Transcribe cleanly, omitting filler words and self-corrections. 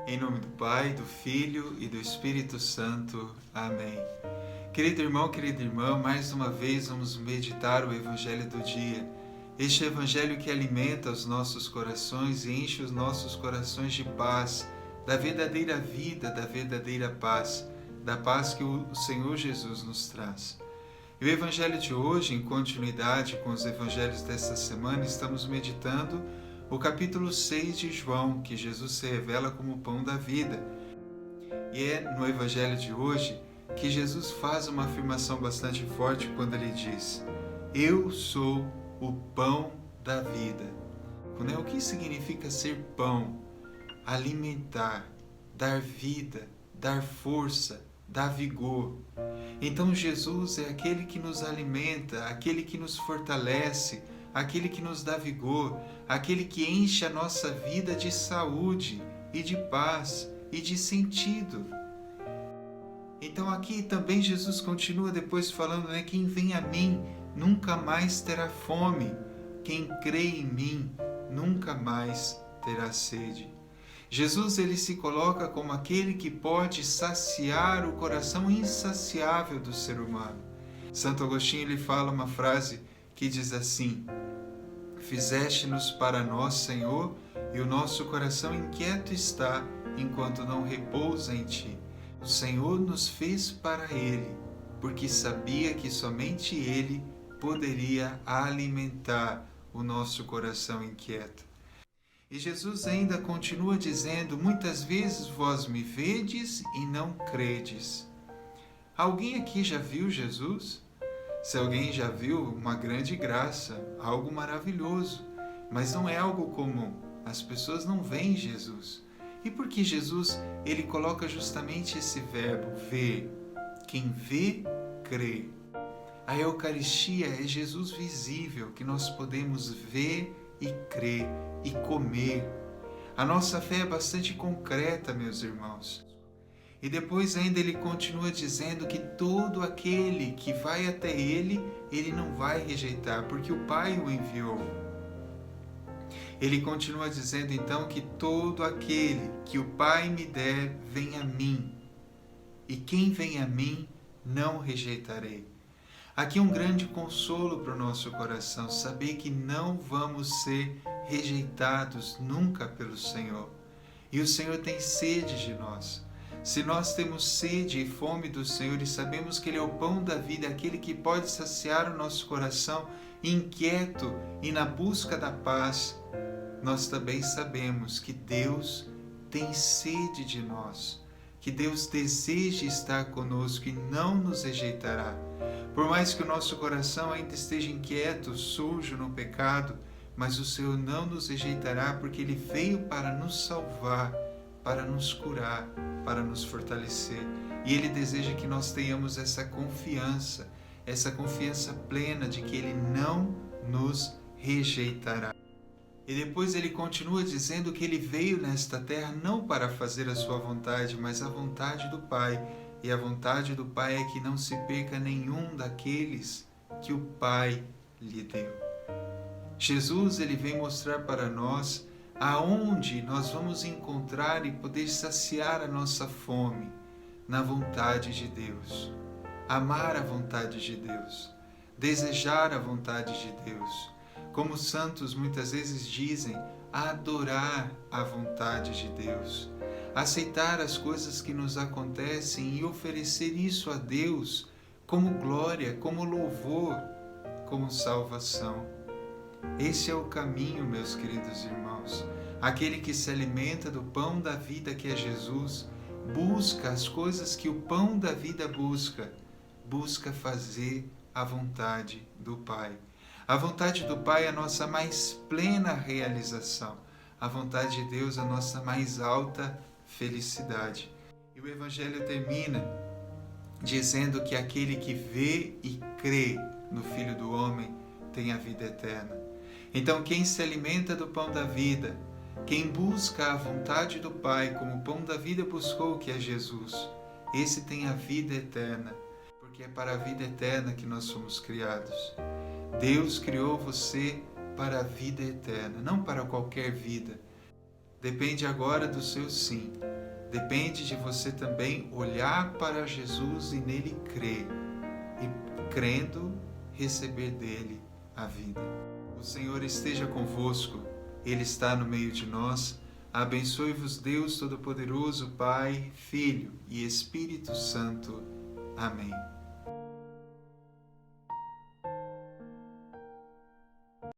Em nome do Pai, do Filho e do Espírito Santo. Amém. Querido irmão, querida irmã, mais uma vez vamos meditar o Evangelho do dia. Este Evangelho que alimenta os nossos corações e enche os nossos corações de paz, da verdadeira vida, da verdadeira paz, da paz que o Senhor Jesus nos traz. E o Evangelho de hoje, em continuidade com os Evangelhos desta semana, estamos meditando o capítulo 6 de João, que Jesus se revela como o pão da vida. E é no Evangelho de hoje que Jesus faz uma afirmação bastante forte quando ele diz: Eu sou o pão da vida. O que significa ser pão? Alimentar, dar vida, dar força, dar vigor. Então Jesus é aquele que nos alimenta, aquele que nos fortalece, aquele que nos dá vigor, aquele que enche a nossa vida de saúde e de paz e de sentido. Então aqui também Jesus continua depois falando, quem vem a mim nunca mais terá fome, quem crê em mim nunca mais terá sede. Jesus ele se coloca como aquele que pode saciar o coração insaciável do ser humano. Santo Agostinho ele fala uma frase que diz assim: Fizeste-nos para nós, Senhor, e o nosso coração inquieto está, enquanto não repousa em Ti. O Senhor nos fez para Ele, porque sabia que somente Ele poderia alimentar o nosso coração inquieto. E Jesus ainda continua dizendo, muitas vezes vós me vedes e não credes. Alguém aqui já viu Jesus? Se alguém já viu, uma grande graça, algo maravilhoso, mas não é algo comum. As pessoas não veem Jesus. E por que Jesus ele coloca justamente esse verbo, ver? Quem vê, crê. A Eucaristia é Jesus visível, que nós podemos ver e crer e comer. A nossa fé é bastante concreta, meus irmãos. E depois ainda ele continua dizendo que todo aquele que vai até ele, ele não vai rejeitar, porque o Pai o enviou. Ele continua dizendo então que todo aquele que o Pai me der, vem a mim. E quem vem a mim, não rejeitarei. Aqui um grande consolo para o nosso coração, saber que não vamos ser rejeitados nunca pelo Senhor. E o Senhor tem sede de nós. Se nós temos sede e fome do Senhor e sabemos que Ele é o pão da vida, aquele que pode saciar o nosso coração inquieto e na busca da paz, nós também sabemos que Deus tem sede de nós, que Deus deseja estar conosco e não nos rejeitará. Por mais que o nosso coração ainda esteja inquieto, sujo no pecado, mas o Senhor não nos rejeitará porque Ele veio para nos salvar, para nos curar, para nos fortalecer. E Ele deseja que nós tenhamos essa confiança plena de que Ele não nos rejeitará. E depois Ele continua dizendo que Ele veio nesta terra não para fazer a sua vontade, mas a vontade do Pai. E a vontade do Pai é que não se perca nenhum daqueles que o Pai lhe deu. Jesus ele vem mostrar para nós aonde nós vamos encontrar e poder saciar a nossa fome na vontade de Deus. Amar a vontade de Deus, desejar a vontade de Deus. Como os santos muitas vezes dizem, adorar a vontade de Deus. Aceitar as coisas que nos acontecem e oferecer isso a Deus como glória, como louvor, como salvação. Esse é o caminho, meus queridos irmãos. Aquele que se alimenta do pão da vida que é Jesus, busca as coisas que o pão da vida busca fazer a vontade do Pai. A vontade do Pai é a nossa mais plena realização. A vontade de Deus é a nossa mais alta felicidade. E o Evangelho termina dizendo que aquele que vê e crê no Filho do Homem tem a vida eterna. Então quem se alimenta do pão da vida, quem busca a vontade do Pai como o pão da vida buscou, que é Jesus, esse tem a vida eterna, porque é para a vida eterna que nós somos criados. Deus criou você para a vida eterna, não para qualquer vida. Depende agora do seu sim. Depende de você também olhar para Jesus e nele crer. E crendo, receber dele a vida. O Senhor esteja convosco. Ele está no meio de nós. Abençoe-vos Deus Todo-Poderoso, Pai, Filho e Espírito Santo. Amém.